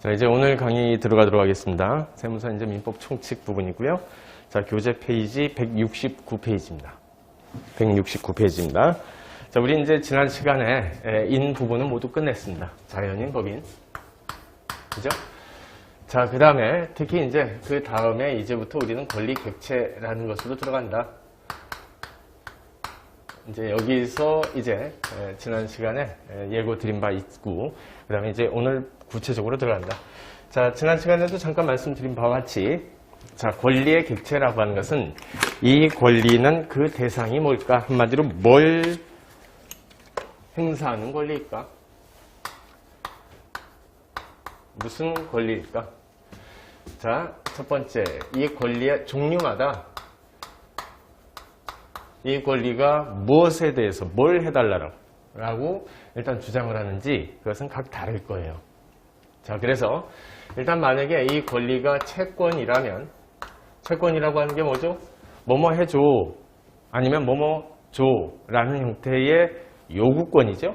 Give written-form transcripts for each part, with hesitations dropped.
자, 이제 오늘 강의 들어가도록 하겠습니다. 세무사 이제 민법 총칙 부분이고요. 자, 교재 페이지 169페이지입니다. 169페이지입니다. 자, 우리 이제 지난 시간에 인 부분은 모두 끝냈습니다. 자연인, 법인. 그죠? 자, 그 다음에 특히 이제 그 다음에 이제부터 우리는 권리 객체라는 것으로 들어간다. 이제 여기서 이제 지난 시간에 예고 드린 바 있고, 그 다음에 이제 오늘 구체적으로 들어간다. 자, 지난 시간에도 잠깐 말씀드린 바와 같이, 자, 권리의 객체라고 하는 것은 이 권리는 그 대상이 뭘까? 한마디로 뭘 행사하는 권리일까? 무슨 권리일까? 자, 첫 번째, 이 권리의 종류마다 이 권리가 무엇에 대해서 뭘 해달라고 일단 주장을 하는지 그것은 각 다를 거예요. 자, 그래서 일단 만약에 이 권리가 채권이라면, 채권이라고 하는 게 뭐죠? 뭐뭐 해줘 아니면 뭐뭐 줘 라는 형태의 요구권이죠.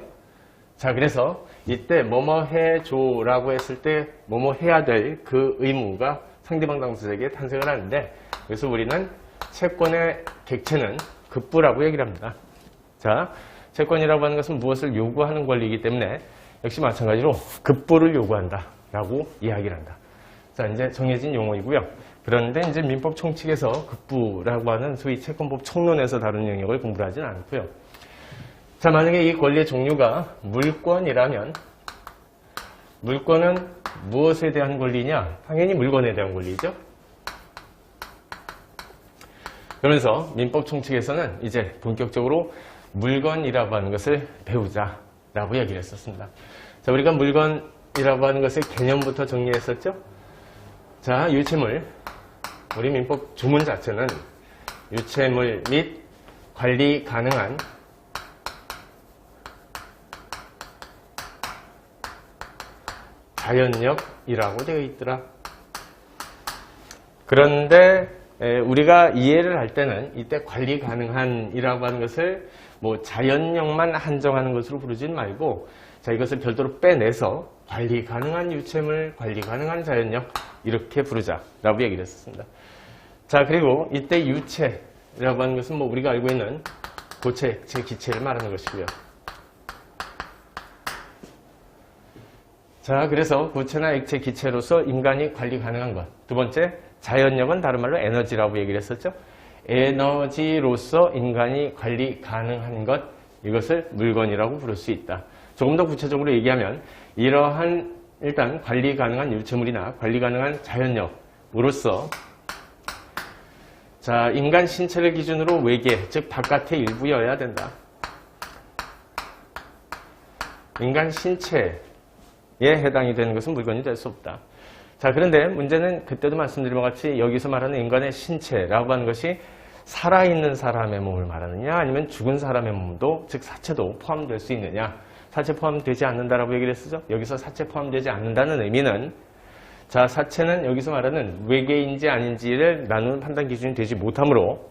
자, 그래서 이때 뭐뭐 해줘 라고 했을 때 뭐뭐 해야 될 그 의무가 상대방 당사자에게 탄생을 하는데, 그래서 우리는 채권의 객체는 급부라고 얘기를 합니다. 자, 채권이라고 하는 것은 무엇을 요구하는 권리이기 때문에 역시 마찬가지로 급부를 요구한다 라고 이야기를 한다. 자, 이제 정해진 용어이고요. 그런데 이제 민법 총칙에서 급부라고 하는 소위 채권법 총론에서 다룬 영역을 공부를 하지는 않고요. 자, 만약에 이 권리의 종류가 물권이라면 물권은 무엇에 대한 권리냐? 당연히 물건에 대한 권리죠. 그러면서 민법 총칙에서는 이제 본격적으로 물건이라고 하는 것을 배우자라고 얘기를 했었습니다. 자, 우리가 물건이라고 하는 것의 개념부터 정리했었죠. 자, 유체물. 우리 민법 조문 자체는 유체물 및 관리 가능한 자연력이라고 되어 있더라. 그런데 우리가 이해를 할 때는 이때 관리 가능한이라고 하는 것을 뭐 자연력만 한정하는 것으로 부르진 말고, 자, 이것을 별도로 빼내서 관리 가능한 유체물, 관리 가능한 자연력 이렇게 부르자라고 얘기를 했었습니다. 자, 그리고 이때 유체라고 하는 것은 뭐 우리가 알고 있는 고체, 액체, 기체를 말하는 것이고요. 자, 그래서 고체나 액체, 기체로서 인간이 관리 가능한 것. 두 번째, 자연력은 다른 말로 에너지라고 얘기를 했었죠. 에너지로서 인간이 관리 가능한 것, 이것을 물건이라고 부를 수 있다. 조금 더 구체적으로 얘기하면 이러한 일단 관리 가능한 유체물이나 관리 가능한 자연력으로서, 자, 인간 신체를 기준으로 외계, 즉 바깥의 일부여야 된다. 인간 신체에 해당이 되는 것은 물건이 될 수 없다. 자, 그런데 문제는 그때도 말씀드린 것 같이 여기서 말하는 인간의 신체라고 하는 것이 살아있는 사람의 몸을 말하느냐, 아니면 죽은 사람의 몸도, 즉 사체도 포함될 수 있느냐. 사체 포함되지 않는다라고 얘기를 했었죠. 여기서 사체 포함되지 않는다는 의미는, 자, 사체는 여기서 말하는 외계인지 아닌지를 나누는 판단 기준이 되지 못하므로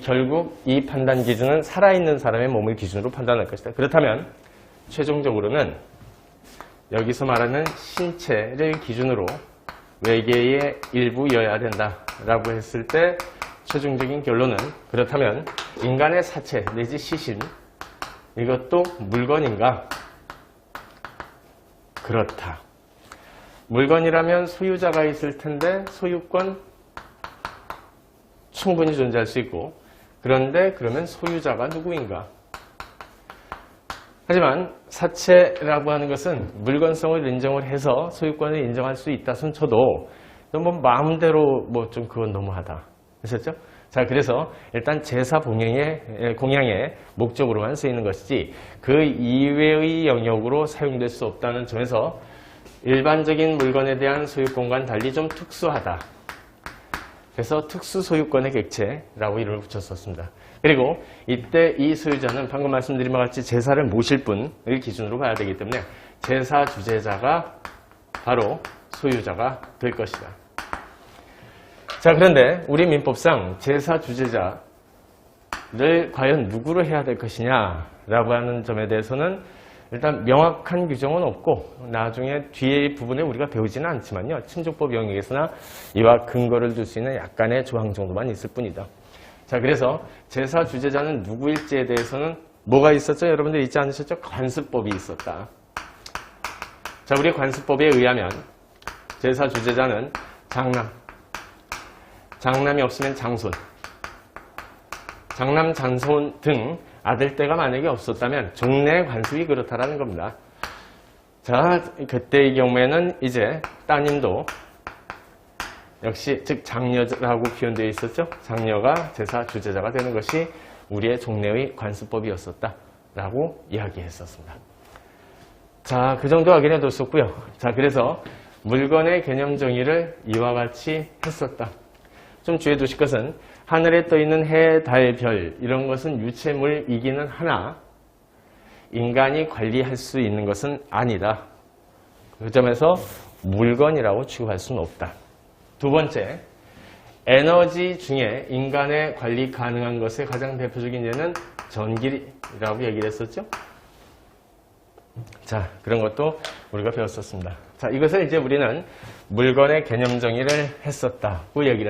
결국 이 판단 기준은 살아있는 사람의 몸을 기준으로 판단할 것이다. 그렇다면 최종적으로는 여기서 말하는 신체를 기준으로 외계의 일부여야 된다라고 했을 때 최종적인 결론은, 그렇다면 인간의 사체 내지 시신, 이것도 물건인가? 그렇다. 물건이라면 소유자가 있을 텐데 소유권 충분히 존재할 수 있고, 그런데 그러면 소유자가 누구인가? 하지만 사체라고 하는 것은 물건성을 인정을 해서 소유권을 인정할 수 있다 손쳐도 뭐 마음대로 뭐 좀 그건 너무하다. 아셨죠? 자, 그래서 일단 제사 공양의 목적으로만 쓰이는 것이지 그 이외의 영역으로 사용될 수 없다는 점에서 일반적인 물건에 대한 소유권과는 달리 좀 특수하다. 그래서 특수소유권의 객체라고 이름을 붙였었습니다. 그리고 이때 이 소유자는 방금 말씀드린 바와 같이 제사를 모실 분을 기준으로 봐야 되기 때문에 제사 주재자가 바로 소유자가 될 것이다. 자, 그런데 우리 민법상 제사 주재자를 과연 누구로 해야 될 것이냐라고 하는 점에 대해서는 일단 명확한 규정은 없고 나중에 뒤에 부분에 우리가 배우지는 않지만요. 침족법 영역에서나 이와 근거를 줄 수 있는 약간의 조항 정도만 있을 뿐이다. 자, 그래서 제사 주제자는 누구일지에 대해서는 뭐가 있었죠? 여러분들 잊지 않으셨죠? 관습법이 있었다. 자, 우리 관습법에 의하면 제사 주제자는 장남, 장남이 없으면 장손, 장남, 장손 등 아들떼가 만약에 없었다면 종래 관습이 그렇다라는 겁니다. 자, 그때의 경우에는 이제 따님도 역시 즉 장녀라고 표현되어 있었죠. 장녀가 제사 주제자가 되는 것이 우리의 종래의 관습법이었었다라고 이야기했었습니다. 자, 그 정도 확인해 뒀었고요. 자, 그래서 물건의 개념 정의를 이와 같이 했었다. 좀 주의해 두실 것은 하늘에 떠있는 해, 달, 별 이런 것은 유체물이기는 하나 인간이 관리할 수 있는 것은 아니다. 그 점에서 물건이라고 취급할 수는 없다. 두 번째, 에너지 중에 인간의 관리 가능한 것의 가장 대표적인 예는 전기라고 얘기를 했었죠. 자, 그런 것도 우리가 배웠었습니다. 자, 이것을 이제 우리는 물건의 개념 정의를 했었다고 얘기를 했습니다.